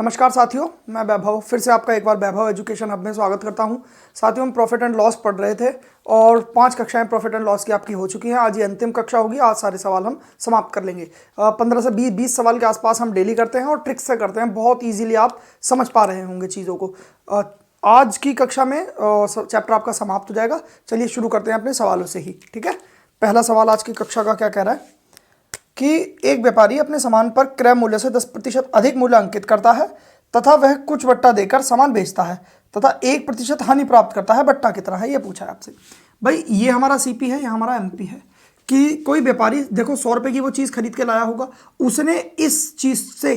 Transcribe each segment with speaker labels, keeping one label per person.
Speaker 1: नमस्कार साथियों, मैं वैभव फिर से आपका एक बार वैभव एजुकेशन हब में स्वागत करता हूं। साथियों, हम प्रॉफिट एंड लॉस पढ़ रहे थे और 5 कक्षाएं प्रॉफिट एंड लॉस की आपकी हो चुकी हैं। आज ये अंतिम कक्षा होगी। आज सारे सवाल हम समाप्त कर लेंगे। 15 से 20 सवाल के आसपास हम डेली करते हैं और ट्रिक्स से करते हैं। बहुत ईजिली आप समझ पा रहे होंगे चीज़ों को। आज की कक्षा में चैप्टर आपका समाप्त हो जाएगा। चलिए शुरू करते हैं अपने सवालों से ही। ठीक है, पहला सवाल आज की कक्षा का क्या कह रहा है कि एक व्यापारी अपने सामान पर क्रय मूल्य से 10% अधिक मूल्य अंकित करता है तथा वह कुछ बट्टा देकर सामान बेचता है तथा 1% हानि प्राप्त करता है। बट्टा कितना है ये पूछा है आपसे। भाई ये हमारा सीपी है, ये हमारा एमपी है। कि कोई व्यापारी देखो 100 रुपये की वो चीज़ खरीद के लाया होगा, उसने इस चीज़ से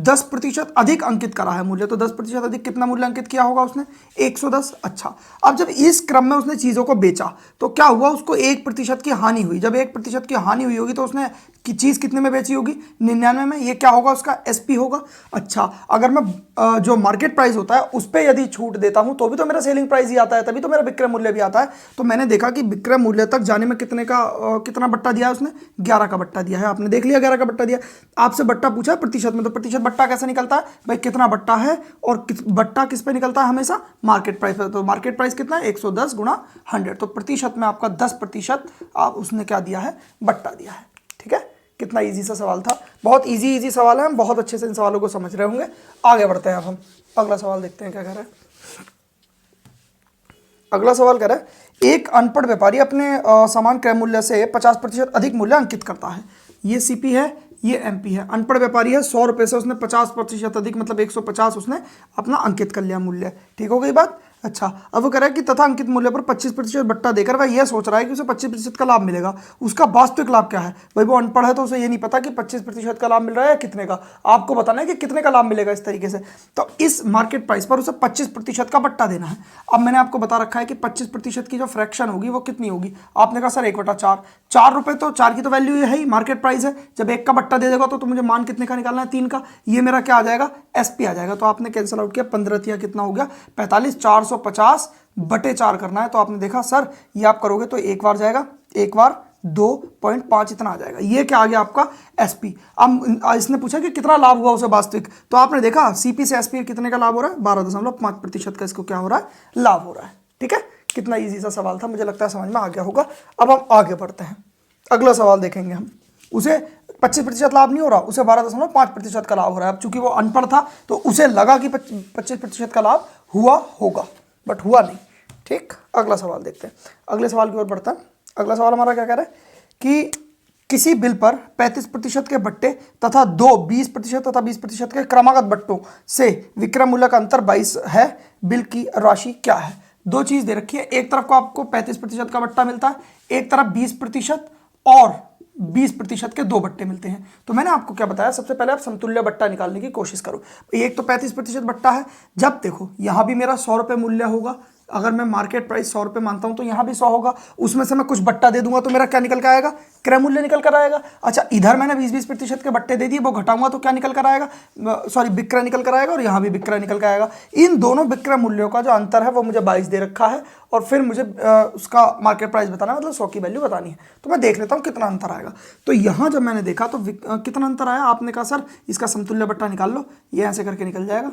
Speaker 1: 10% अधिक अंकित करा है मूल्य। तो 10% अधिक कितना मूल्य अंकित किया होगा उसने? 110। अच्छा, अब जब इस क्रम में उसने चीज़ों को बेचा तो क्या हुआ? उसको 1% की हानि हुई। जब 1% की हानि हुई होगी तो उसने कि चीज़ कितने में बेची होगी? 99 में। ये क्या होगा? उसका एसपी होगा। अच्छा, अगर मैं जो मार्केट प्राइस होता है उस पर यदि छूट देता हूं तो भी तो मेरा सेलिंग प्राइस ही आता है, तभी तो मेरा विक्रय मूल्य भी आता है। तो मैंने देखा कि विक्रय मूल्य तक जाने में कितना बट्टा दिया है उसने? 11 का बट्टा दिया है। आपने देख लिया 11 का बट्टा दिया। आपसे बट्टा पूछा है प्रतिशत में, तो प्रतिशत बट्टा कैसे निकलता है? भाई कितना बट्टा है और बट्टा किस पे निकलता है? हमेशा मार्केट प्राइस पे। तो मार्केट प्राइस कितना है? 110 गुणा 100। तो प्रतिशत में आपका 10% आप उसने क्या दिया है? बट्टा दिया है। ठीक है, कितना इजी सा सवाल था। बहुत इजी सवाल है, हम बहुत अच्छे से इन सवालों को समझ रहे होंगे। आगे बढ़ते हैं। अब हम अगला सवाल देखते हैं क्या कह रहा है। अगला सवाल कह रहा है एक अनपढ़ व्यापारी अपने सामान क्रय मूल्य से 50% अधिक मूल्य अंकित करता है। ये सीपी है, ये एमपी है। अनपढ़ व्यापारी है, 100 रुपये से उसने 50% अधिक मतलब 150 उसने अपना अंकित कर लिया मूल्य। ठीक हो गई बात। अच्छा, अब वो कह रहा है कि तथा अंकित मूल्य पर 25% बट्टा देकर वह यह सोच रहा है कि उसे 25% का लाभ मिलेगा। उसका वास्तविक लाभ क्या है? भाई वो अनपढ़ है तो उसे ये नहीं पता कि 25% का लाभ मिल रहा है या कितने का। आपको बताना है कि कितने का लाभ मिलेगा इस तरीके से। तो इस मार्केट प्राइस पर उसे 25% का बट्टा देना है। अब मैंने आपको बता रखा है कि 25% की जो फ्रैक्शन होगी वो कितनी होगी। आपने कहा सर 1/4, 4 रुपये, तो 4 की तो वैल्यू ये है ही, मार्केट प्राइस है। जब 1 का बट्टा दे देगा तो मुझे मान कितने का निकालना है? 3 का। ये मेरा क्या आ जाएगा? एसपी आ जाएगा। तो आपने कैंसिल आउट किया, 15 कितना हो गया? 45। 450/4 करना है। तो आपने देखा सर ये आप करोगे तो एक बार जाएगा, एक बार 2.5 इतना आ जाएगा। ये क्या आ गया आपका? एसपी। अब इसने पूछा कि कितना लाभ हुआ उसे वास्तविक, तो आपने देखा सीपी से एसपी कितने का लाभ हो रहा है? 12.5% का इसको क्या हो रहा है? लाभ हो रहा है। ठीक है, कितना इजी सा सवाल था, मुझे लगता है समझ में आ गया होगा। अब हम आगे बढ़ते हैं, अगला सवाल देखेंगे हम। उसे 25% लाभ नहीं हो रहा, उसे 12.5% का लाभ हो रहा है। अब चूंकि वो अनपढ़ था तो उसे लगा कि 25% का लाभ हुआ होगा, बट हुआ नहीं। ठीक, अगला सवाल देखते हैं। अगले सवाल की ओर बढ़ता है। अगला सवाल हमारा क्या कह रहा है कि किसी बिल पर 35% के बट्टे तथा 20% तथा 20% के क्रमागत बट्टों से विक्रय मूल्य का अंतर 22 है। बिल की राशि क्या है? दो चीज दे रखी है। एक तरफ को आपको 35% का बट्टा मिलता है, एक तरफ 20% और 20% के 2 बट्टे मिलते हैं। तो मैंने आपको क्या बताया, सबसे पहले आप समतुल्य बट्टा निकालने की कोशिश करो। एक तो 35% बट्टा है। जब देखो यहां भी मेरा 100 रुपये मूल्य होगा, अगर मैं मार्केट प्राइस 100 रुपये मानता हूं तो यहां भी 100 होगा। उसमें से मैं कुछ बट्टा दे दूंगा तो मेरा क्या निकल कर आएगा? क्रय मूल्य निकल कर आएगा। अच्छा, इधर मैंने 20% के बट्टे दे दिए, वो घटाऊंगा तो क्या निकल कर आएगा? सॉरी, विक्रय निकल कर आएगा। और यहां भी विक्रय निकल कर आएगा। इन दोनों विक्रय मूल्यों का जो अंतर है वो मुझे 22 दे रखा है और फिर मुझे उसका मार्केट प्राइस बताना है, मतलब 100 की वैल्यू बतानी है। तो मैं देख लेता हूं कितना अंतर आएगा। तो यहां जब मैंने देखा तो कितना अंतर आया, आपने कहा सर इसका समतुल्य बट्टा निकाल लो, ये ऐसे करके निकल जाएगा।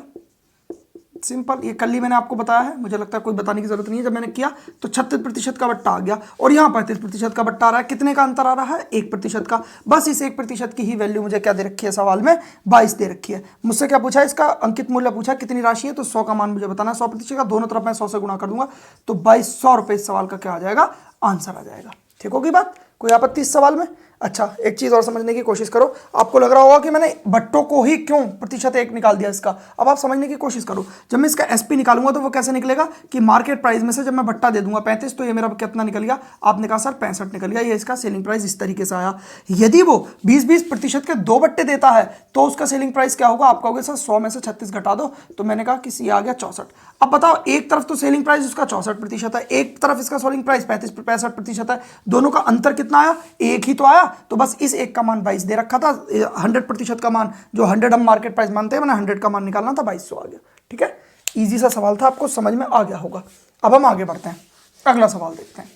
Speaker 1: सिंपल, ये कल ही मैंने आपको बताया है, मुझे लगता है कोई बताने की जरूरत नहीं है। जब मैंने किया तो 36% का बट्टा आ गया और यहाँ 35% का बट्टा आ रहा है। कितने का अंतर आ रहा है? 1% का। बस इस 1% की ही वैल्यू मुझे क्या दे रखी है सवाल में? 22 दे रखी है। मुझसे क्या पूछा है? इसका अंकित मूल्य पूछा, कितनी राशि है? तो 100 का मान मुझे बताना है। 100% का दोनों तरफ मैं 100 से गुणा कर दूंगा तो 2200 रुपये इस सवाल का क्या आ जाएगा? आंसर आ जाएगा। ठीक होगी बात? कोई आपत्ति इस सवाल में? अच्छा, एक चीज और समझने की कोशिश करो। आपको लग रहा होगा कि मैंने बट्टों को ही क्यों प्रतिशत 1 निकाल दिया इसका। अब आप समझने की कोशिश करो। जब मैं इसका एसपी निकालूंगा तो वो कैसे निकलेगा कि मार्केट प्राइस में से जब मैं बट्टा दे दूंगा 35, तो ये मेरा कितना निकल गया? आपने कहा सर 65 निकल गया। ये इसका सेलिंग प्राइस इस तरीके से आया। यदि वो 20% के 2 बट्टे देता है तो उसका सेलिंग प्राइस क्या होगा? आप कहोगे सर 100 में से 36 घटा दो, तो मैंने कहा कि सी आ गया 64। अब बताओ, एक तरफ तो सेलिंग प्राइस उसका 64% है, एक तरफ इसका सेलिंग प्राइस 65% है। दोनों का अंतर कितना आया? एक ही तो आया। तो बस इस एक का मान 22 दे रखा था। 100% का मान, जो 100 हम मार्केट प्राइस मानते हैं, मैंने 100 का मान निकालना था, 2200 आ गया। ठीक है, इजी सा सवाल था, आपको समझ में आ गया होगा। अब हम आगे बढ़ते हैं, अगला सवाल देखते हैं।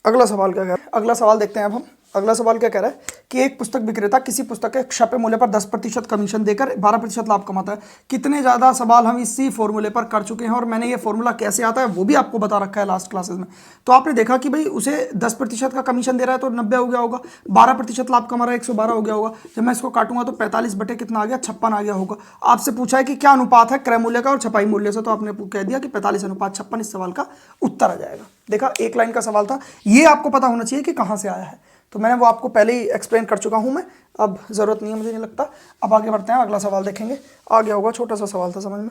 Speaker 1: अगला सवाल क्या है? अगला सवाल देखते हैं अब हम। अगला सवाल क्या कह रहा है कि एक पुस्तक विक्रेता किसी पुस्तक के छपे मूल्य पर 10% कमीशन देकर 12% लाभ कमाता है। कितने ज़्यादा सवाल हम इसी फॉर्मूले पर कर चुके हैं और मैंने ये फॉर्मूला कैसे आता है वो भी आपको बता रखा है लास्ट क्लासेस में। तो आपने देखा कि भाई उसे 10% का कमीशन दे रहा है तो 90 हो गया होगा, 12% लाभ कमा रहा है 112 हो गया होगा। जब मैं इसको काटूंगा तो 45 बटे कितना आ गया, 56 आ गया होगा। आपसे पूछा है कि क्या अनुपात है क्रय मूल्य का और छपाई मूल्य से, तो आपने कह दिया कि 45:56 इस सवाल का उत्तर आ जाएगा। देखा, एक लाइन का सवाल था, ये आपको पता होना चाहिए कि कहाँ से आया है, तो मैंने वो आपको पहले ही एक्सप्लेन कर चुका हूं मैं, अब ज़रूरत नहीं है मुझे नहीं लगता। अब आगे बढ़ते हैं, अगला सवाल देखेंगे। आ गया होगा, छोटा सा सवाल था समझ में।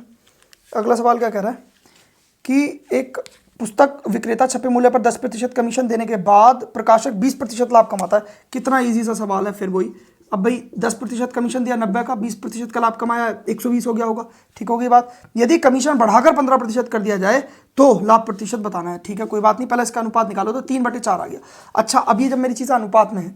Speaker 1: अगला सवाल क्या कह रहा है कि एक पुस्तक विक्रेता छपे मूल्य पर 10% कमीशन देने के बाद प्रकाशक 20% लाभ कमाता है। कितना ईजी सा सवाल है फिर वही। अब भाई 10% कमीशन दिया 90 का, 20% का लाभ कमाया 120 हो गया होगा। ठीक हो गई बात। यदि कमीशन बढ़ाकर 15% कर दिया जाए तो लाभ प्रतिशत बताना है। ठीक है, कोई बात नहीं, पहले इसका अनुपात निकालो तो 3/4 आ गया। अच्छा, अब ये जब मेरी चीज़ अनुपात में है,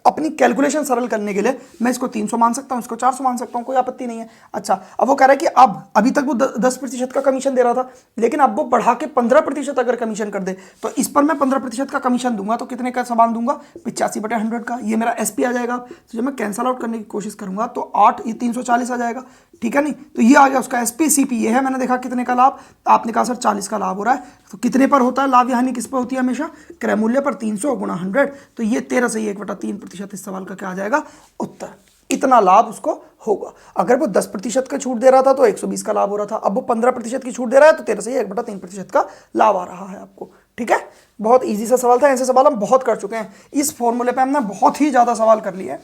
Speaker 1: अपनी कैलकुलेशन सरल करने के लिए मैं इसको 300 मान सकता हूं, इसको 400 मान सकता हूं, कोई आपत्ति नहीं है। अच्छा, अब वो कह रहा है कि अब अभी तक वो 10% का कमीशन दे रहा था, लेकिन अब वो बढ़ा के 15% अगर कमीशन कर दे तो इस पर मैं 15% का कमीशन दूंगा तो कितने का सामान दूंगा, 85/100 का। ये मेरा एसपी आ जाएगा। तो जब मैं कैंसल आउट करने की कोशिश करूंगा तो 8, ये 340 आ जाएगा। ठीक है नहीं, तो ये आ गया उसका एसपी। सीपी ये है, मैंने देखा कितने का लाभ, आपने कहा सर 40 का लाभ हो रहा है। तो कितने पर होता है लाभ या हानि, किस पर होती है हमेशा, क्रय मूल्य पर। 300 × 100, तो ये 13 से 1/3% इस सवाल का क्या आ जाएगा, उत्तर। इतना लाभ उसको होगा। अगर वो 10% का छूट दे रहा था तो 120 का लाभ हो रहा था, अब वो 15% की छूट दे रहा है तो 13 से 1/3% का लाभ आ रहा है आपको। ठीक है, बहुत ईजी सा सवाल था। ऐसे सवाल हम बहुत कर चुके हैं, इस फॉर्मूले पे हमने बहुत ही ज़्यादा सवाल कर लिए हैं।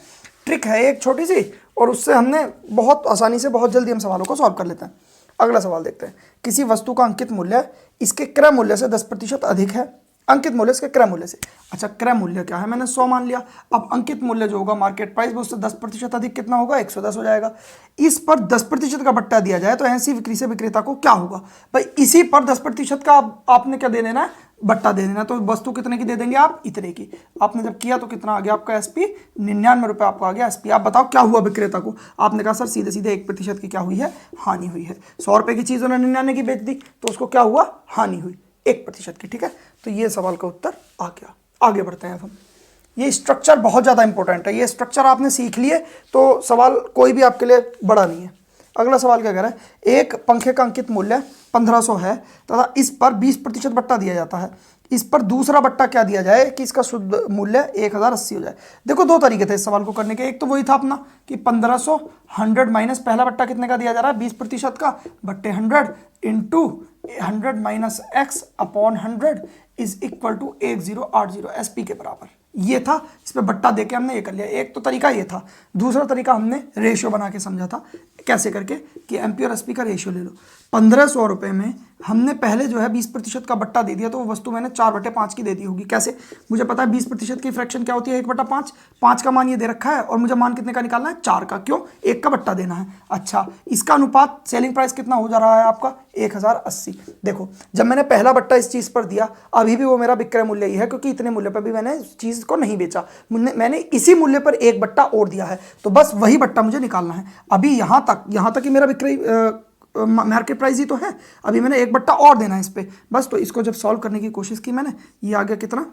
Speaker 1: ट्रिक है एक छोटी सी, और उससे हमने बहुत आसानी से बहुत जल्दी हम सवालों को सॉल्व कर लेते हैं। अगला सवाल देखते हैं। किसी वस्तु का अंकित मूल्य इसके क्रय मूल्य से 10% अधिक है। अंकित मूल्य इसके क्रय मूल्य से। अच्छा, क्रय मूल्य क्या है, मैंने 100 मान लिया। अब अंकित मूल्य जो होगा मार्केट प्राइस, वो उससे 10% अधिक कितना होगा, 110 हो जाएगा। इस पर 10% का बट्टा दिया जाए तो ऐसी बिक्री से विक्रेता को क्या होगा। भाई इसी पर 10% का आपने क्या दे देना है, बट्टा दे देना। तो वस्तु कितने की दे देंगे आप, इतने की। आपने जब किया तो कितना आ गया आपका एसपी, 99 रुपये आपको आ गया एसपी। आप बताओ क्या हुआ विक्रेता को। आपने कहा सर सीधे सीधे 1% की क्या हुई है, हानि हुई है। 100 रुपये की चीज़ उन्होंने 99 की बेच दी तो उसको क्या हुआ, हानि हुई 1% की। ठीक है, तो ये सवाल का उत्तर आ गया। आगे बढ़ते हैं हम। ये स्ट्रक्चर बहुत ज़्यादा इंपॉर्टेंट है, ये स्ट्रक्चर आपने सीख लिए तो सवाल कोई भी आपके लिए बड़ा नहीं है। अगला सवाल क्या कह रहा है, एक पंखे का अंकित मूल्य 1500 है तथा इस पर 20% बट्टा दिया जाता है। इस पर दूसरा बट्टा क्या दिया जाए कि इसका शुद्ध मूल्य 1080 हो जाए। देखो, दो तरीके थे इस सवाल को करने के। एक तो वही था अपना कि 1500 100 माइनस पहला बट्टा कितने का दिया जा रहा है, 20% का, बट्टे 100 into 100 minus x upon 100 is equal to 1080 SP के बराबर। ये था, इस पे बट्टा देके हमने ये कर लिया। एक तो तरीका ये था। दूसरा तरीका हमने रेशियो बना के समझा था, कैसे करके कि एमपी और एसपी का रेशियो ले लो। 1500 रुपये में हमने पहले जो है 20% का बट्टा दे दिया तो वो वस्तु मैंने 4/5 की दे दी होगी। कैसे, मुझे पता है 20% की फ्रैक्शन क्या होती है, 1/5। 5 का मान ये दे रखा है और मुझे मान कितने का निकालना है, 4 का। क्यों, 1 का बट्टा देना है। अच्छा, इसका अनुपात सेलिंग प्राइस कितना हो जा रहा है आपका, 1080। देखो, जब मैंने पहला बट्टा इस चीज़ पर दिया, अभी भी वो मेरा विक्रय मूल्य ही है क्योंकि इतने मूल्य पर भी मैंने इस चीज़ को नहीं बेचा। मैंने इसी मूल्य पर एक बट्टा और दिया है, तो बस वही बट्टा मुझे निकालना है। अभी यहाँ तक ही मेरा विक्रय मार्केट प्राइस ही तो है। अभी मैंने एक बट्टा और देना है इस पे बस। तो इसको जब सॉल्व करने की कोशिश की मैंने, ये आ गया कितना,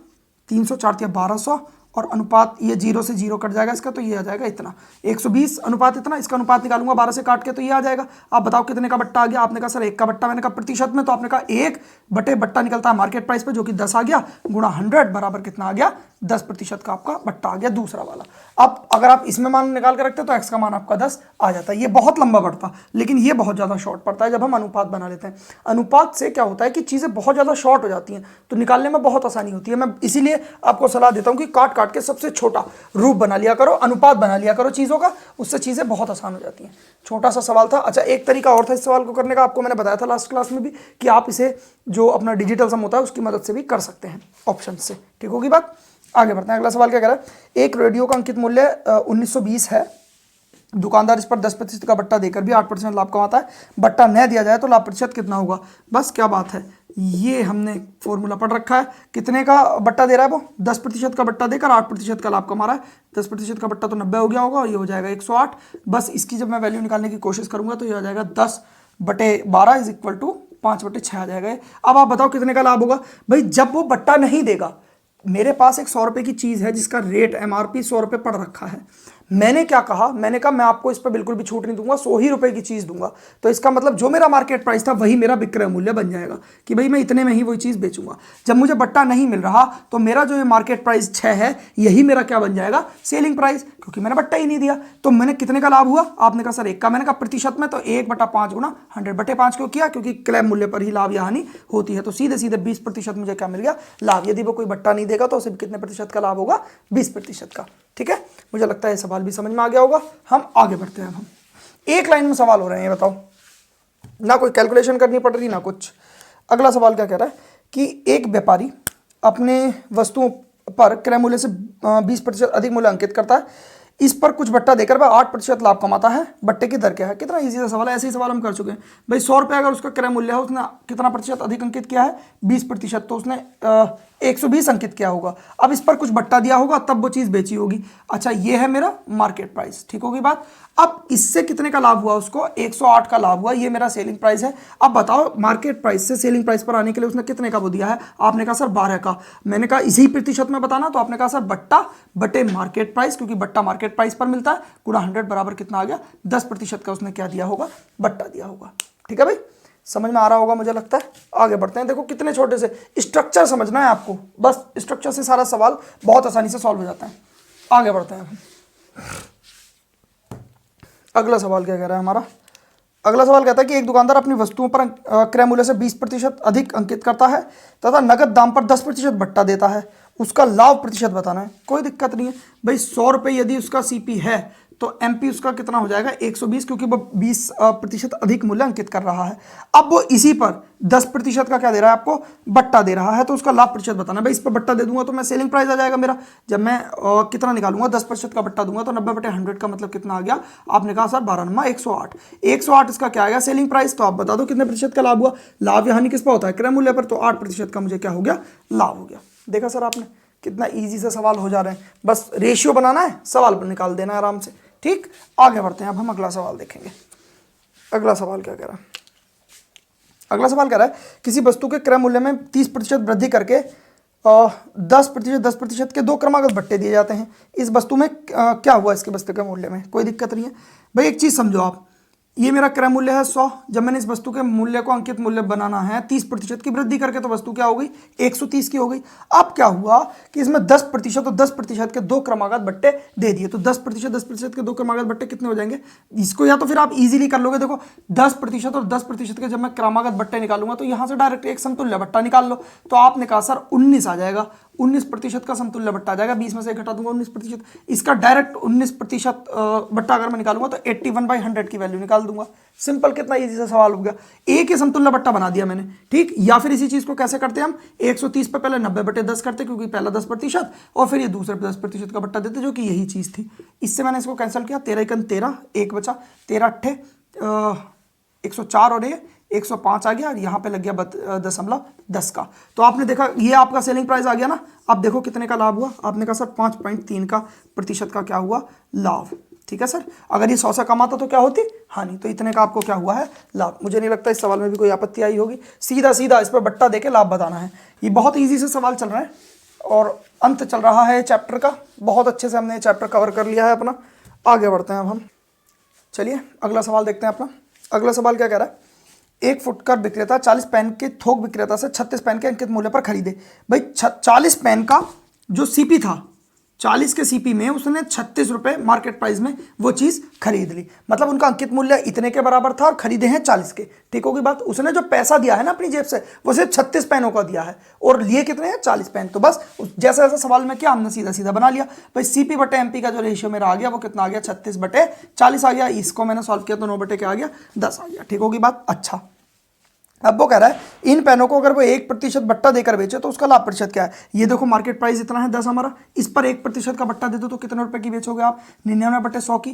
Speaker 1: 300, 4 या 1200, और अनुपात ये 0 से 0 कट जाएगा इसका, तो ये आ जाएगा इतना, 120 अनुपात इतना। इसका अनुपात निकालूंगा 12 से काट के तो ये आ जाएगा। आप बताओ कितने का बट्टा आ गया। आपने कहा सर 1 का बट्टा, मैंने कहा प्रतिशत में, तो आपने कहा 1 बटे बट्टा निकलता है मार्केट प्राइस पे जो कि 10 आ गया, गुणा 100 बराबर कितना आ गया, 10% का आपका बट्टा आ गया दूसरा वाला। अब अगर आप इसमें मान निकाल कर रखते तो एक्स का मान आपका 10 आ जाता है। ये बहुत लंबा बढ़ता, लेकिन ये बहुत ज़्यादा शॉर्ट पड़ता है जब हम अनुपात बना लेते हैं। अनुपात से क्या होता है कि चीज़ें बहुत ज़्यादा शॉर्ट हो जाती हैं, तो निकालने में बहुत आसानी होती है। मैं इसीलिए आपको सलाह देता हूँ कि काट काट के सबसे छोटा रूप बना लिया करो, अनुपात बना लिया करो चीज़ों का, उससे चीज़ें बहुत आसान हो जाती हैं। छोटा सा सवाल था। अच्छा, एक तरीका और था इस सवाल को करने का, आपको मैंने बताया था लास्ट क्लास में भी, कि आप इसे जो अपना डिजिटल सम होता है उसकी मदद से भी कर सकते हैं, ऑप्शन से। ठीक होगी बात। आगे बढ़ते हैं। अगला सवाल क्या कह रहा है, एक रेडियो का अंकित मूल्य 1920 है। दुकानदार इस पर 10% का बट्टा देकर भी 8% लाभ कमाता है। बट्टा न दिया जाए तो लाभ प्रतिशत कितना होगा। बस क्या बात है, ये हमने फॉर्मूला पढ़ रखा है। कितने का बट्टा दे रहा है वो, 10% का बट्टा देकर 8% का लाभ कमा रहा है। 10% का बट्टा तो 90 हो गया होगा और ये हो जाएगा 108। बस इसकी जब मैं वैल्यू निकालने की कोशिश करूंगा तो ये हो जाएगा 10/12 इज इक्वल टू 5/6 आ जाएगा। अब आप बताओ कितने का लाभ होगा। भाई जब वो बट्टा नहीं देगा, मेरे पास एक 100 रुपये की चीज़ है जिसका रेट MRP 100 रुपये पड़ रखा है। मैंने क्या कहा, मैंने कहा मैं आपको इस पर बिल्कुल भी छूट नहीं दूंगा, 100 ही रुपए की चीज़ दूंगा। तो इसका मतलब जो मेरा मार्केट प्राइस था वही मेरा विक्रय मूल्य बन जाएगा कि भाई मैं इतने में ही वही चीज़ बेचूंगा। जब मुझे बट्टा नहीं मिल रहा तो मेरा जो ये मार्केट प्राइस 6 है यही मेरा क्या बन जाएगा, सेलिंग प्राइस, क्योंकि मैंने बट्टा ही नहीं दिया। तो मैंने कितने का लाभ हुआ, आपने कहा सर 1 का, मैंने कहा प्रतिशत में, तो 1/5 गुना 100/5 क्यों किया, क्योंकि क्रय मूल्य पर ही लाभ या हानि होती है। तो सीधे सीधे 20% मुझे क्या मिल गया, लाभ। यदि वो कोई बट्टा नहीं देगा तो सिर्फ कितने प्रतिशत का लाभ होगा, 20% का। ठीक है, मुझे लगता है ये सवाल भी समझ में आ गया होगा। हम आगे बढ़ते हैं। हम एक लाइन में सवाल हो रहे हैं, ये बताओ, ना कोई कैलकुलेशन करनी पड़ रही ना कुछ। अगला सवाल क्या कह रहा है कि एक व्यापारी अपने वस्तुओं पर क्रय मूल्य से 20% अधिक मूल्य अंकित करता है। इस पर कुछ बट्टा देकर वह 8% लाभ कमाता है। बट्टे की दर क्या है। कितना इजी सा सवाल है, ऐसे ही सवाल हम कर चुके हैं भाई। 100 रुपये अगर उसका क्रय मूल्य है, उसने कितना प्रतिशत अधिक अंकित किया है, 20%, तो उसने 120 अंकित किया होगा। अब इस पर कुछ बट्टा दिया होगा तब वो चीज़ बेची होगी। अच्छा, ये है मेरा मार्केट प्राइस, ठीक होगी बात। अब इससे कितने का लाभ हुआ, उसको 108 का लाभ हुआ, ये मेरा सेलिंग प्राइस है। अब बताओ मार्केट प्राइस से सेलिंग प्राइस पर आने के लिए उसने कितने का वो दिया है। आपने कहा सर 12 का। मैंने कहा इसी प्रतिशत में बताना, तो आपने कहा सर बट्टा बटे मार्केट प्राइस, क्योंकि बट्टा मार्केट प्राइस पर मिलता है, गुणा 100 बराबर कितना आ गया, 10% का उसने क्या दिया होगा, बट्टा दिया होगा। ठीक है भाई, समझ में आ रहा होगा मुझे लगता है। आगे बढ़ते हैं। देखो कितने छोटे से स्ट्रक्चर समझना है आपको, बस स्ट्रक्चर से सारा सवाल बहुत आसानी से सॉल्व हो जाता है। आगे बढ़ते हैं। अगला सवाल क्या कह रहा है हमारा। अगला सवाल कहता है कि एक दुकानदार अपनी वस्तुओं पर क्रय मूल्य से 20% अधिक अंकित करता है तथा नगद दाम पर 10% बट्टा देता है। उसका लाभ प्रतिशत बताना है। कोई दिक्कत नहीं है भाई, 100 रुपये यदि उसका CP है तो MP उसका कितना हो जाएगा, 120, क्योंकि वो 20% अधिक मूल्य अंकित कर रहा है। अब वो इसी पर 10% का क्या दे रहा है, आपको बट्टा दे रहा है, तो उसका लाभ प्रतिशत बताना है। भाई इस पर बट्टा दे दूंगा तो मैं सेलिंग प्राइस आ जाएगा मेरा। जब मैं कितना निकालूंगा, 10% का बट्टा दूंगा तो 90/100 का मतलब कितना आ गया। आपने कहा सर 12 108, 108 इसका क्या आ गया, सेलिंग प्राइस। तो आप बता दो कितने प्रतिशत का लाभ हुआ। लाभ या हानि किस पर होता है, क्रय मूल्य पर, तो 8% का मुझे क्या हो गया, लाभ हो गया। देखा सर आपने, कितना ईजी से सवाल हो जा रहे हैं, बस रेशियो बनाना है, सवाल पर निकाल देना है आराम से। ठीक, आगे बढ़ते हैं। अब हम अगला सवाल देखेंगे। अगला सवाल क्या कह रहा है। अगला सवाल कह रहा है किसी वस्तु के क्रय मूल्य में 30% वृद्धि करके 10% के 2 क्रमागत बट्टे दिए जाते हैं। इस वस्तु में क्या हुआ, इसके वस्तु के मूल्य में कोई दिक्कत नहीं है भाई। एक चीज़ समझो आप, ये मेरा क्रय मूल्य है 100। जब मैंने इस वस्तु के मूल्य को अंकित मूल्य बनाना है 30% की वृद्धि करके, तो वस्तु क्या हो गई, 130 की हो गई। अब क्या हुआ कि इसमें 10% और 10% के 2 क्रमागत बट्टे दे दिए, तो 10% के 2 क्रमागत बट्टे कितने हो जाएंगे। इसको या तो फिर आप इजीली कर लोगे। देखो 10% और 10% के जब मैं क्रमागत बट्टे निकालूंगा तो यहाँ से डायरेक्ट एक समतुल्य बट्टा निकाल लो। तो आपने कहा सर 19 आ जाएगा, 19% का समतुल्य बट्टा आ जाएगा, 20 में से घटा दूंगा 19%। इसका डायरेक्ट 19% बट्टा अगर मैं निकालूंगा तो 81/100 की वैल्यू निकाल दूंगा। सिंपल, कितना इजी सा सवाल हो गया। एक ही समतुल्य बट्टा बना दिया मैंने। ठीक, या फिर इसी चीज को कैसे करते हैं हम, 130 पे पहले 90/10 करते, क्योंकि पहला 10% और फिर ये दूसरे 10% का बट्टा देते, जो कि यही चीज थी। इससे मैंने इसको कैंसिल किया, 13×13 1 बचा, 13×8 104 और ये 105 आ गया, और यहाँ पे लग गया 0.10 का। तो आपने देखा ये आपका सेलिंग प्राइस आ गया ना। अब देखो कितने का लाभ हुआ। आपने कहा सर 5.3 का प्रतिशत का क्या हुआ, लाभ। ठीक है सर, अगर ये 100 से कम आता तो क्या होती, हानि। तो इतने का आपको क्या हुआ है, लाभ। मुझे नहीं लगता इस सवाल में भी कोई आपत्ति आई होगी। सीधा सीधा इस पर बट्टा देके लाभ बताना है। ये बहुत ईजी से सवाल चल रहे हैं और अंत चल रहा है चैप्टर का। बहुत अच्छे से हमने चैप्टर कवर कर लिया है अपना। आगे बढ़ते हैं अब हम। चलिए अगला सवाल देखते हैं अपना। अगला सवाल क्या कह रहा है, 1 फुटकर विक्रेता 40 पेन के थोक विक्रेता से 36 पेन के अंकित मूल्य पर खरीदे। भाई 40 पेन का जो CP था, 40 के CP में उसने 36 रुपये मार्केट प्राइस में वो चीज़ खरीद ली। मतलब उनका अंकित मूल्य इतने के बराबर था और खरीदे हैं 40 के। ठीक होगी बात। उसने जो पैसा दिया है ना अपनी जेब से, वो सिर्फ 36 पेनों का दिया है और लिए कितने हैं, 40 पेन। तो बस जैसा जैसा सवाल में किया हमने सीधा सीधा बना लिया। भाई CP बटे MP का जो रेशियो मेरा आ गया वो कितना आ गया, 36/40 आ गया। इसको मैंने सॉल्व किया तो 9 बटे क्या आ गया, 10 आ गया। ठीक होगी बात। अच्छा, अब वो कह रहा है इन पेनों को अगर वो 1% बट्टा देकर बेचे तो उसका लाभ प्रतिशत क्या है। ये देखो मार्केट प्राइस इतना है 10 हमारा, इस पर 1% का बट्टा दे दो तो कितने रुपए की बेचोगे आप, 99/100 की।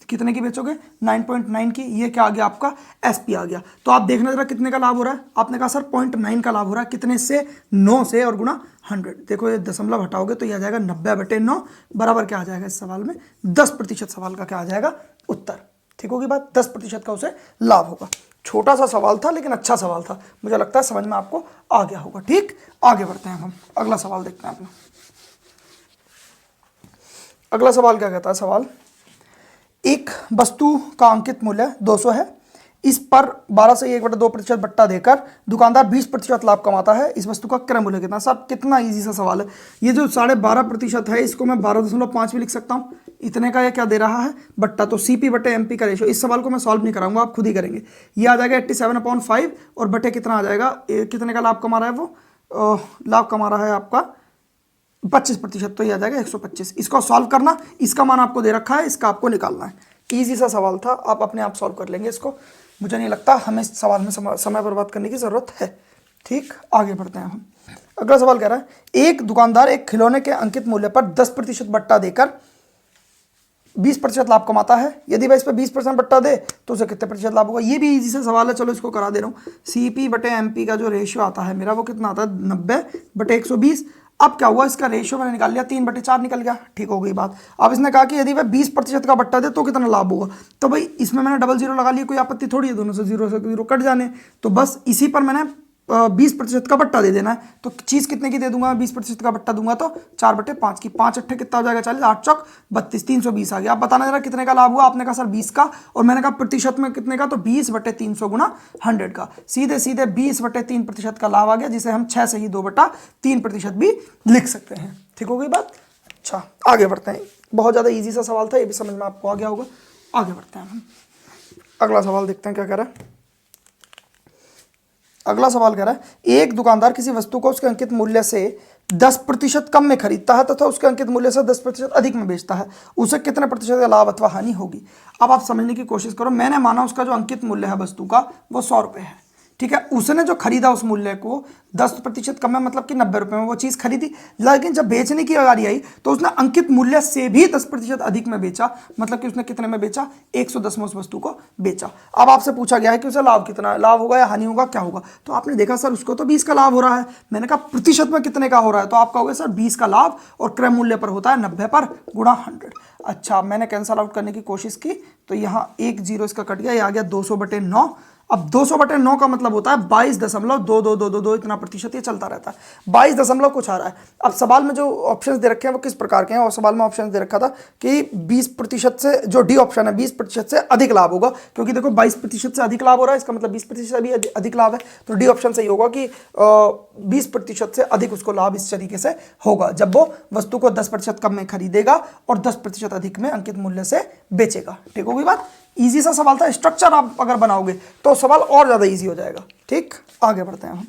Speaker 1: कितने की बेचोगे, 9.9 की। ये क्या आ गया आपका, SP आ गया। तो आप देखना जरा कितने का लाभ हो रहा है। आपने कहा सर 0.9 का लाभ हो रहा है, कितने से, 9 से, और गुणा 100। देखो ये दशमलव हटाओगे तो ये आ जाएगा 90/9 बराबर क्या आ जाएगा इस सवाल में, 10% सवाल का क्या आ जाएगा, उत्तर। ठीक होगी बात, 10% का उसे लाभ होगा। छोटा सा सवाल था लेकिन अच्छा सवाल था। मुझे लगता है समझ में आपको आ गया होगा। ठीक, आगे बढ़ते हैं हम। अगला सवाल देखते हैं अपना। अगला सवाल क्या कहता है? सवाल, एक वस्तु का अंकित मूल्य 200 है, इस पर 12 से 1/2% बट्टा देकर दुकानदार 20% लाभ कमाता है, इस वस्तु का क्रय मूल्य कितना? सब कितना इजी सा सवाल है। ये जो 12.5% है इसको मैं 12.5 भी लिख सकता हूँ। इतने का ये क्या दे रहा है? बट्टा। तो CP बटे MP का रेशो। इस सवाल को मैं सॉल्व नहीं कराऊंगा, आप खुद ही करेंगे। ये आ जाएगा 87/5 और बटे कितना आ जाएगा? कितने का लाभ कमा रहा है वो? लाभ कमा रहा है आपका 25%, तो ये आ जाएगा 125। इसको सॉल्व करना, इसका मान आपको दे रखा है, इसका आपको निकालना है। ईजी सा सवाल था, आप अपने आप सॉल्व कर लेंगे इसको। मुझे नहीं लगता हमें इस सवाल में समय बर्बाद करने की ज़रूरत है। ठीक, आगे बढ़ते हैं हम। अगला सवाल कह रहा है, एक दुकानदार एक खिलौने के अंकित मूल्य पर 10% बट्टा देकर 20% लाभ कमाता है। यदि वह इस पर 20% बट्टा दे तो उसे कितने प्रतिशत लाभ होगा? ये भी इजी सा सवाल है, चलो इसको करा दे रहा हूँ। CP बटे MP का जो रेशियो आता है मेरा, वो कितना आता है? 90/120। अब क्या हुआ? इसका रेशियो मैंने निकाल लिया, 3/4 निकल गया। ठीक हो गई बात। अब इसने कहा कि यदि वह 20% का बट्टा दे तो कितना लाभ होगा? तो भाई इसमें मैंने डबल जीरो लगा लिया, कोई आपत्ति थोड़ी है, दोनों से जीरो कट जाने। तो बस इसी पर मैंने 20% का बट्टा दे देना है। तो चीज़ कितने की दे दूंगा? 20% का बट्टा दूंगा तो 4/5 की। 5 अट्ठे कितना हो जाएगा? 40। 8 चौक 32, 320 आ गया। आप बताना जरा कितने का लाभ हुआ? आपने कहा सर 20 का, और मैंने कहा प्रतिशत में कितने का? तो 20/300 गुना 100 का। सीधे सीधे 20/3% का लाभ आ गया, जिसे हम 6 से ही 2/3% भी लिख सकते हैं। ठीक हो गई बात? अच्छा, आगे बढ़ते हैं। बहुत ज़्यादा ईजी सा सवाल था, ये भी समझ में आपको आ गया होगा। आगे बढ़ते हैं हम। अगला सवाल देखते हैं क्या कह रहा है। अगला सवाल कह रहा है, एक दुकानदार किसी वस्तु को उसके अंकित मूल्य से 10% कम में खरीदता है तथा उसके अंकित मूल्य से 10% अधिक में बेचता है, उसे कितने प्रतिशत का लाभ अथवा हानि होगी? अब आप समझने की कोशिश करो। मैंने माना उसका जो अंकित मूल्य है वस्तु का वो 100 रुपये है, ठीक है। उसने जो खरीदा उस मूल्य को 10% कम है, मतलब कि 90 रुपये में वो चीज़ खरीदी। लेकिन जब बेचने की बारी आई तो उसने अंकित मूल्य से भी 10% अधिक में बेचा, मतलब कि उसने कितने में बेचा? 110 में उस वस्तु को बेचा। अब आपसे पूछा गया है कि उसे लाभ कितना है, लाभ होगा या हानि होगा, क्या होगा? तो आपने देखा सर उसको तो 20 का लाभ हो रहा है। मैंने कहा प्रतिशत में कितने का हो रहा है? तो आप कहोगे सर 20 का लाभ और क्रय मूल्य पर होता है 90 पर गुणा 100। अच्छा, मैंने कैंसल आउट करने की कोशिश की तो यहाँ 1 0 इसका कट गया, ये आ गया 200/9। अब 200/9 का मतलब होता है 22.2222, इतना प्रतिशत ये चलता रहता है। 22 कुछ आ रहा है। अब सवाल में जो ऑप्शंस दे रखे हैं वो किस प्रकार के हैं? और सवाल में ऑप्शन दे रखा था कि 20% से, जो डी ऑप्शन है 20% से अधिक लाभ होगा, क्योंकि देखो 22% से अधिक लाभ हो रहा है, इसका मतलब 20% से भी अधिक लाभ है। तो डी ऑप्शन सही होगा कि 20% से अधिक उसको लाभ इस तरीके से होगा जब वो वस्तु को 10% कम में खरीदेगा और 10% अधिक में अंकित मूल्य से बेचेगा। ठीक होगी बात? इजी सा सवाल था। स्ट्रक्चर आप अगर बनाओगे तो सवाल और ज़्यादा इजी हो जाएगा। ठीक, आगे बढ़ते हैं हम।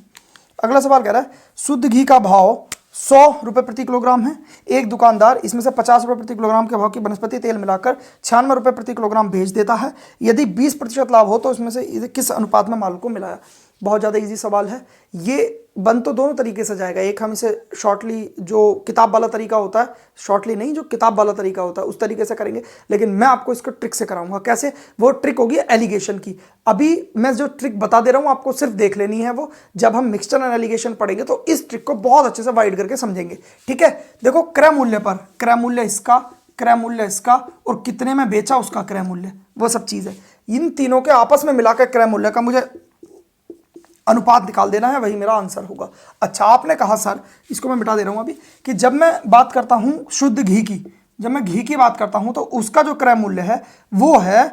Speaker 1: अगला सवाल कह रहा है, शुद्ध घी का भाव 100 रुपये प्रति किलोग्राम है। एक दुकानदार इसमें से 50 रुपये प्रति किलोग्राम के भाव की वनस्पति तेल मिलाकर 96 रुपये प्रति किलोग्राम बेच देता है। यदि 20% लाभ हो तो उसमें से किस अनुपात में माल को मिलाया? बहुत ज़्यादा इजी सवाल है। ये बन तो दोनों तरीके से जाएगा। एक हम इसे शॉर्टली, जो किताब वाला तरीका होता है, शॉर्टली नहीं, जो किताब वाला तरीका होता है उस तरीके से करेंगे, लेकिन मैं आपको इसको ट्रिक से कराऊंगा। कैसे? वो ट्रिक होगी एलिगेशन की। अभी मैं जो ट्रिक बता दे रहा हूँ आपको सिर्फ देख लेनी है वो। जब हम मिक्सचर एंड एलिगेशन पढ़ेंगे तो इस ट्रिक को बहुत अच्छे से वाइड करके समझेंगे। ठीक है, देखो क्रय मूल्य पर, क्रय मूल्य इसका, क्रय मूल्य इसका, और कितने में बेचा उसका क्रय मूल्य, वो सब चीज़ है। इन तीनों के आपस में मिलाकर क्रय मूल्य का मुझे अनुपात निकाल देना है, वही मेरा आंसर होगा। अच्छा, आपने कहा सर, इसको मैं मिटा दे रहा हूं अभी, कि जब मैं बात करता हूं शुद्ध घी की, जब मैं घी की बात करता हूं तो उसका जो क्रय मूल्य है वो है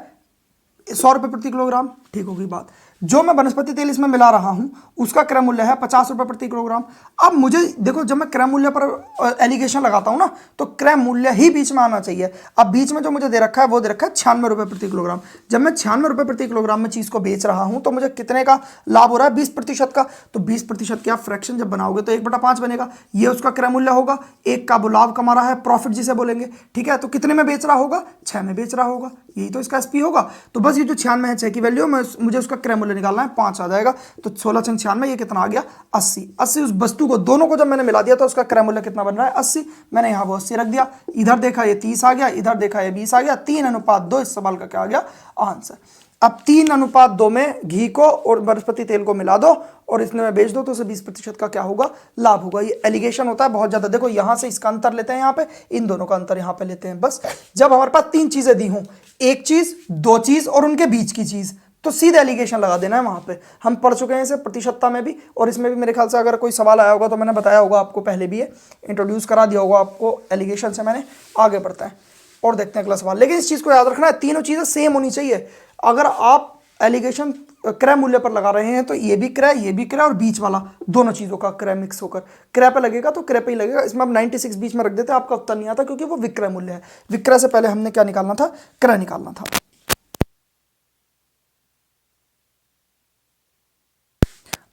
Speaker 1: 100 रुपये प्रति किलोग्राम। ठीक होगी बात। जो मैं वनस्पति तेल इसमें मिला रहा हूं उसका क्रय मूल्य है 50 रुपये प्रति किलोग्राम। अब मुझे देखो, जब मैं क्रय मूल्य पर एलिगेशन लगाता हूं ना तो क्रय मूल्य ही बीच में आना चाहिए। अब बीच में जो मुझे दे रखा है वो दे रखा है 96 रुपये प्रति किलोग्राम। जब मैं 96 रुपये प्रति किलोग्राम में चीज़ को बेच रहा हूं तो मुझे कितने का लाभ हो रहा है? 20% का। तो 20% की आप फ्रैक्शन जब बनाओगे तो 1/5 बनेगा, ये उसका क्रय मूल्य होगा। एक का वो लाभ कमा रहा है, प्रॉफिट जिसे बोलेंगे। ठीक है, तो कितने में बेच रहा होगा? 6 में बेच रहा होगा, यही तो इसका SP होगा। तो बस ये जो 96 है, 6 की वैल्यू, मुझे उसका क्रय मूल्य निकालना है, 5 आ जाएगा। तो 16 × 96, ये कितना आ गया? 80। 80 उस वस्तु को, दोनों को जब मैंने मिला दिया तो उसका क्रय मूल्य कितना बन रहा है? 80। मैंने यहाँ वो 80 रख दिया, इधर देखा ये 30 आ गया, इधर देखा ये 20 आ गया। 3:2 इस सवाल का क्या आ गया? आंसर। अब 3:2 में घी को और वनस्पति तेल को मिला दो और इसमें में बेच दो तो उसे 20% का क्या होगा? लाभ होगा। ये एलिगेशन होता है बहुत ज्यादा। देखो यहां से इसका अंतर लेते हैं, यहाँ पे इन दोनों का अंतर यहाँ पे लेते हैं। बस जब हमारे पास 3 चीजें दी हों, एक चीज, दो चीज और उनके बीच की चीज, तो सीधे एलिगेशन लगा देना है वहाँ पे। हम पढ़ चुके हैं इसे प्रतिशतता में भी, और इसमें भी मेरे ख्याल से अगर कोई सवाल आया होगा तो मैंने बताया होगा आपको, पहले भी ये इंट्रोड्यूस करा दिया होगा आपको एलिगेशन से मैंने। आगे बढ़ते हैं और देखते हैं अगला सवाल। लेकिन इस चीज़ को याद रखना है, तीनों चीज़ें सेम होनी चाहिए। अगर आप एलिगेशन क्रय मूल्य पर लगा रहे हैं तो ये भी क्रय और बीच वाला दोनों चीज़ों का क्रय मिक्स होकर क्रय पे लगेगा तो क्रय पे ही लगेगा। इसमें आप 96 बीच में रख देते, आपका उत्तर नहीं आता, क्योंकि वो विक्रय मूल्य है। विक्रय से पहले हमने क्या निकालना था? क्रय निकालना था।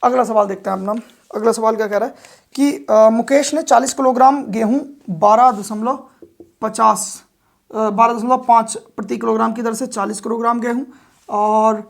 Speaker 1: अगला सवाल देखते हैं अपना। अगला सवाल क्या कह रहा है कि मुकेश ने 40 किलोग्राम गेहूं 12.5 प्रति किलोग्राम की दर से 40 किलोग्राम गेहूं और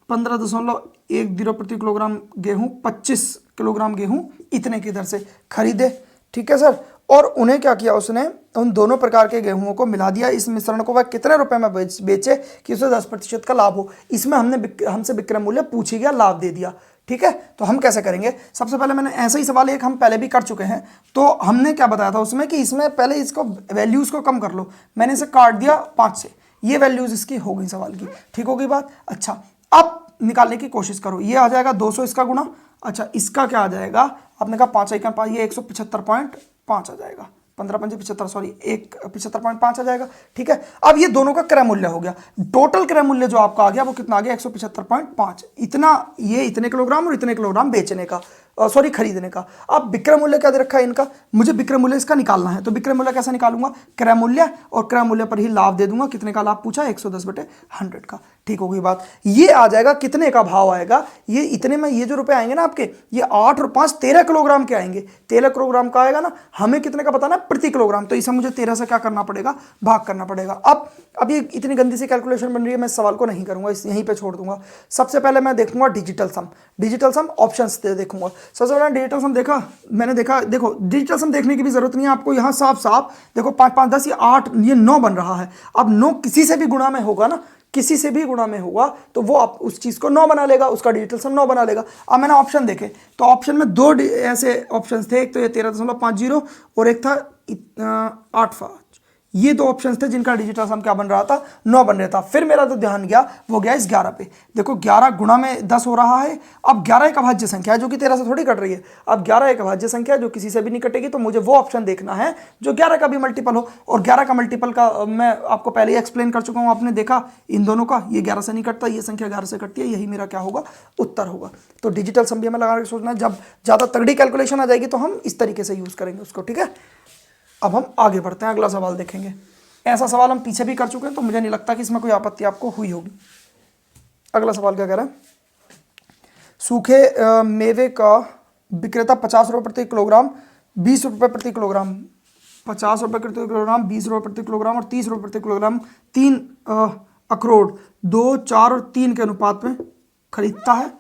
Speaker 1: 15.10 प्रति किलोग्राम गेहूं 25 किलोग्राम गेहूं इतने की दर से खरीदे। ठीक है सर। और उन्हें क्या किया उसने, उन दोनों प्रकार के गेहूं को मिला दिया। इस मिश्रण को वह कितने रुपए में बेचे कि उसे 10% का लाभ हो। इसमें हमसे विक्रय मूल्य पूछ ही गया, लाभ दे दिया। ठीक है, तो हम कैसे करेंगे? सबसे पहले मैंने ऐसा ही सवाल एक हम पहले भी कर चुके हैं, तो हमने क्या बताया था उसमें कि इसमें पहले इसको वैल्यूज को कम कर लो। मैंने इसे काट दिया 5 से, ये वैल्यूज इसकी हो गई सवाल की। ठीक होगी बात? अच्छा, अब निकालने की कोशिश करो। ये आ जाएगा 200 इसका गुणा। अच्छा, इसका क्या आ जाएगा? आपने कहा 5 ये 175.5 आ जाएगा। 15×5 सॉरी 75.5 आ जाएगा। ठीक है, अब ये दोनों का क्रय मूल्य हो गया। टोटल क्रय मूल्य जो आपका आ गया वो कितना आ गया? 175.5। इतना ये इतने किलोग्राम और इतने किलोग्राम बेचने का, सॉरी खरीदने का। अब विक्रय मूल्य क्या दे रखा है इनका? मुझे विक्रय मूल्य इसका निकालना है, तो विक्रय मूल्य कैसे निकालूंगा? क्रय मूल्य, और क्रय मूल्य पर ही लाभ दे दूंगा। कितने का लाभ पूछा? 110/100 का। ठीक होगी बात? ये आ जाएगा, कितने का भाव आएगा? ये इतने में ये जो रुपए आएंगे ना आपके, ये 8 और 5 13 किलोग्राम के आएंगे। 13 किलोग्राम का आएगा ना। हमें कितने का बताना? प्रति किलोग्राम। तो इसे मुझे 13 से क्या करना पड़ेगा? भाग करना पड़ेगा। अब ये इतनी गंदी सी कैलकुलेशन बन रही है, मैं इस सवाल को नहीं करूंगा, इस यहीं पे छोड़ दूंगा। सबसे पहले मैं देखूंगा डिजिटल सम। डिजिटल सम ऑप्शंस देखूंगा। सबसे पहले डिजिटल सम देखा, मैंने देखा, देखो डिजिटल सम देखने की भी जरूरत नहीं है आपको। यहाँ साफ साफ देखो 5 5 10 ये 8 ये 9 बन रहा है। अब 9 किसी से भी गुणा में होगा ना, किसी से भी गुणा में होगा तो वो आप उस चीज को 9 बना लेगा, उसका डिजिटल सम 9 बना लेगा। अब मैंने ऑप्शन देखे तो ऑप्शन में 2 ऐसे ऑप्शन थे, एक तो ये 13.50 और एक था 8.5। ये 2 ऑप्शन थे जिनका डिजिटल सम क्या बन रहा था? 9 बन रहा था। फिर मेरा तो ध्यान गया, वो गया इस 11 पे। देखो 11 गुणा में 10 हो रहा है। अब 11 एक अभाज्य संख्या है जो कि 13 से थोड़ी कट रही है। अब 11 एक अभाज्य संख्या है जो किसी से भी नहीं कटेगी, तो मुझे वो ऑप्शन देखना है जो 11 का भी मल्टीपल हो। और 11 का मल्टीपल का मैं आपको पहले ही एक्सप्लेन कर चुका हूँ, आपने देखा इन दोनों का, ये 11 से नहीं कटता, ये संख्या 11 से कटती है। यही मेरा क्या होगा? उत्तर होगा। तो डिजिटल सम भी हमें लगा के सोचना है। जब ज़्यादा तगड़ी कैलकुलेशन आ जाएगी तो हम इस तरीके से यूज़ करेंगे उसको। ठीक है, अब हम आगे बढ़ते हैं, अगला सवाल देखेंगे। ऐसा सवाल हम पीछे भी कर चुके हैं, तो मुझे नहीं लगता कि इसमें कोई आपत्ति आपको हुई होगी। अगला सवाल क्या कह रहा है? सूखे मेवे का विक्रेता 50 रुपये प्रति किलोग्राम, 20 रुपये प्रति किलोग्राम, 50 रुपये प्रति किलोग्राम, 20 रुपये प्रति किलोग्राम और 30 रुपये प्रति किलोग्राम 3 अखरोट 2, 4 और 3 के अनुपात में खरीदता है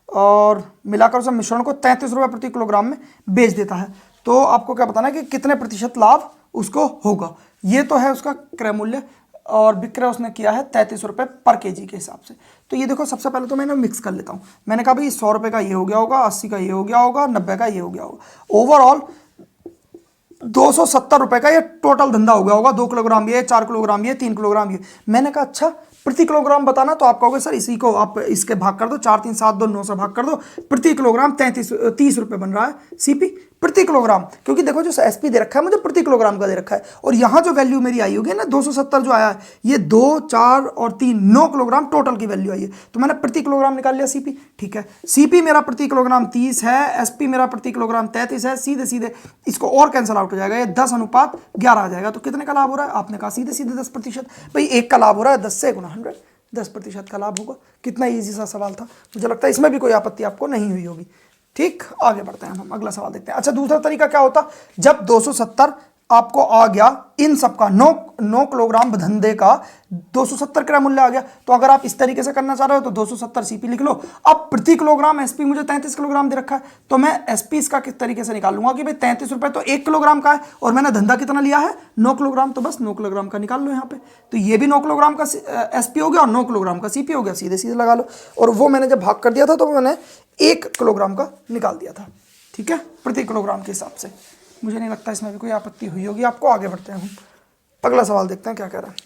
Speaker 1: और मिलाकर उसे मिश्रण को 33 रुपये प्रति किलोग्राम में बेच देता है। तो आपको क्या बताना है कि कितने प्रतिशत लाभ उसको होगा। ये तो है उसका क्रय मूल्य और विक्रय उसने किया है 33 रुपये पर केजी के हिसाब से। तो ये देखो, सबसे पहले तो मैंने मिक्स कर लेता हूँ। मैंने कहा भाई 100 रुपये का ये हो गया होगा, 80 का ये हो गया होगा, 90 का ये हो गया होगा। ओवरऑल 270 रुपये का ये टोटल धंधा हो गया होगा। 2 किलोग्राम ये, 4 किलोग्राम ये, 3 किलोग्राम ये। मैंने कहा अच्छा प्रति किलोग्राम बताना, तो आप कहोगे सर इसी को आप इसके भाग कर दो, 4 3 7 2 9 से भाग कर दो। प्रति किलोग्राम 30 रुपये बन रहा है सीपी प्रति किलोग्राम, क्योंकि देखो जो एसपी दे रखा है मुझे प्रति किलोग्राम का दे रखा है। और यहाँ जो वैल्यू मेरी आई होगी ना 270 जो आया है, ये 2, 4 और 3 9 किलोग्राम टोटल की वैल्यू आई है। तो मैंने प्रति किलोग्राम निकाल लिया सीपी। ठीक है, सीपी मेरा प्रति किलोग्राम 30 है, एसपी मेरा प्रति किलोग्राम 33 है। सीधे सीधे इसको और कैंसिल आउट हो जाएगा, ये 10:11 आ जाएगा। तो कितने का लाभ हो रहा है? आपने कहा सीधे सीधे 10%। भाई एक का लाभ हो रहा है 10 से गुणा 100, 10% का लाभ होगा। कितना ईजी सा सवाल था, मुझे लगता है इसमें भी कोई आपत्ति आपको नहीं हुई होगी। ठीक, आगे बढ़ते हैं हम अगला सवाल देखते हैं। अच्छा, दूसरा तरीका क्या होता? जब 270 आपको आ गया, इन सब का 9 किलोग्राम धंधे का 270 क्रय मूल्य आ गया। तो अगर आप इस तरीके से करना चाह रहे हो तो 270 सीपी लिख लो। अब प्रति किलोग्राम एसपी मुझे 33 किलोग्राम दे रखा है, तो मैं एसपी इसका किस तरीके से निकालूंगा कि भाई 33 रुपये तो 1 किलोग्राम का है और मैंने धंधा कितना लिया है? 9 किलोग्राम। तो बस 9 किलोग्राम का निकाल लो यहाँ पे। तो ये भी 9 किलोग्राम का एसपी हो गया और 9 किलोग्राम का सीपी हो गया, सीधे सीधे लगा लो। और वो मैंने जब भाग कर दिया था तो मैंने 1 किलोग्राम का निकाल दिया था। ठीक है, प्रति किलोग्राम के हिसाब से। मुझे नहीं लगता इसमें भी कोई आपत्ति हुई होगी आपको। आगे बढ़ते हैं हम, अगला सवाल देखते हैं क्या कह रहा है।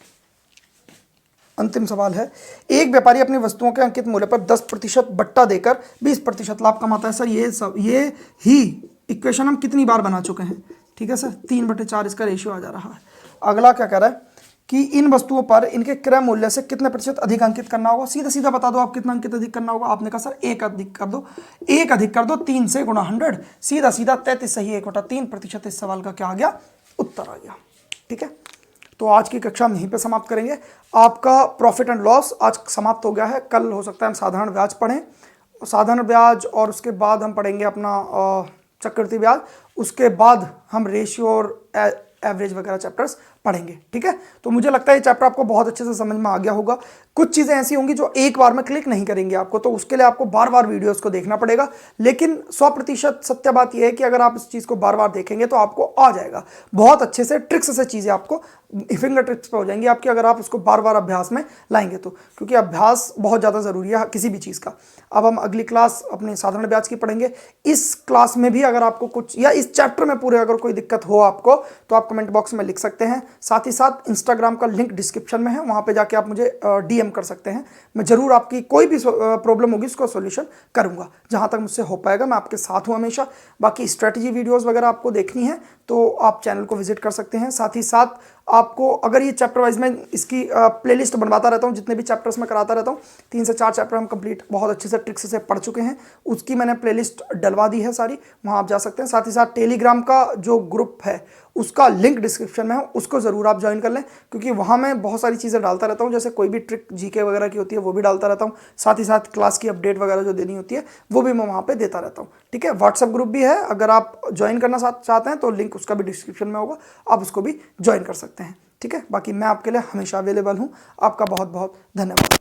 Speaker 1: अंतिम सवाल है, एक व्यापारी अपनी वस्तुओं के अंकित मूल्य पर 10% बट्टा देकर 20% लाभ कमाता है। सर ये ही इक्वेशन हम कितनी बार बना चुके हैं, ठीक है सर, 3/4 इसका रेशियो आ जा रहा है। अगला क्या कह रहा है कि इन वस्तुओं पर इनके क्रय मूल्य से कितने प्रतिशत अधिक अंकित करना होगा। सीधा सीधा बता दो आप कितना अंकित अधिक करना होगा। आपने कहा सर 1 अधिक कर दो, 1 अधिक कर दो 3 से गुणा 100, सीधा सीधा 33 सही 1/3% इस सवाल का क्या आ गया, उत्तर आ गया। ठीक है, तो आज की कक्षा हम यहीं पे समाप्त करेंगे। आपका प्रॉफिट एंड लॉस आज समाप्त हो गया है। कल हो सकता है हम साधारण ब्याज पढ़ें, साधारण ब्याज, और उसके बाद हम पढ़ेंगे अपना चक्रवृद्धि ब्याज, उसके बाद हम रेशियो और एवरेज वगैरह चैप्टर्स पढ़ेंगे। ठीक है, तो मुझे लगता है ये चैप्टर आपको बहुत अच्छे से समझ में आ गया होगा। कुछ चीज़ें ऐसी होंगी जो एक बार में क्लिक नहीं करेंगी आपको, तो उसके लिए आपको बार बार वीडियोस को देखना पड़ेगा। लेकिन 100% सत्य बात यह है कि अगर आप इस चीज़ को बार बार देखेंगे तो आपको आ जाएगा बहुत अच्छे से, ट्रिक्स से चीज़ें आपको फिंगर टिप्स पे हो जाएंगी आपकी, अगर आप इसको बार बार अभ्यास में लाएंगे तो, क्योंकि अभ्यास बहुत ज़्यादा ज़रूरी है किसी भी चीज़ का। अब हम अगली क्लास अपने साधारण ब्याज की पढ़ेंगे। इस क्लास में भी अगर आपको कुछ, या इस चैप्टर में पूरे अगर कोई दिक्कत हो आपको, तो आप कमेंट बॉक्स में लिख सकते हैं। साथ ही साथ इंस्टाग्राम का लिंक डिस्क्रिप्शन में है, वहाँ पे जाके आप मुझे DM कर सकते हैं। मैं ज़रूर आपकी कोई भी प्रॉब्लम होगी उसको सॉल्यूशन करूँगा, जहाँ तक मुझसे हो पाएगा। मैं आपके साथ हूँ हमेशा। बाकी स्ट्रेटजी वीडियोज़ वगैरह आपको देखनी है तो आप चैनल को विजिट कर सकते हैं। साथ ही साथ आपको अगर ये चैप्टर वाइज मैं इसकी प्लेलिस्ट बनवाता रहता हूँ, जितने भी चैप्टर्स मैं कराता रहता हूँ, 3 से 4 चैप्टर हम कंप्लीट बहुत अच्छे से ट्रिक्स से पढ़ चुके हैं, उसकी मैंने प्लेलिस्ट डलवा दी है सारी, वहाँ आप जा सकते हैं। साथ ही साथ टेलीग्राम का जो ग्रुप है उसका लिंक डिस्क्रिप्शन में है, उसको ज़रूर आप ज्वाइन कर लें, क्योंकि वहाँ मैं बहुत सारी चीज़ें डालता रहता हूँ, जैसे कोई भी ट्रिक GK वगैरह की होती है वो भी डालता रहता हूँ। साथ ही साथ क्लास की अपडेट वगैरह जो देनी होती है वो भी मैं वहाँ पे देता रहता हूँ। ठीक है, व्हाट्सएप ग्रुप भी है, अगर आप ज्वाइन करना चाहते हैं तो लिंक उसका भी डिस्क्रिप्शन में होगा, आप उसको भी ज्वाइन कर सकते हैं। ठीक है, बाकी मैं आपके लिए हमेशा अवेलेबल हूँ। आपका बहुत बहुत धन्यवाद।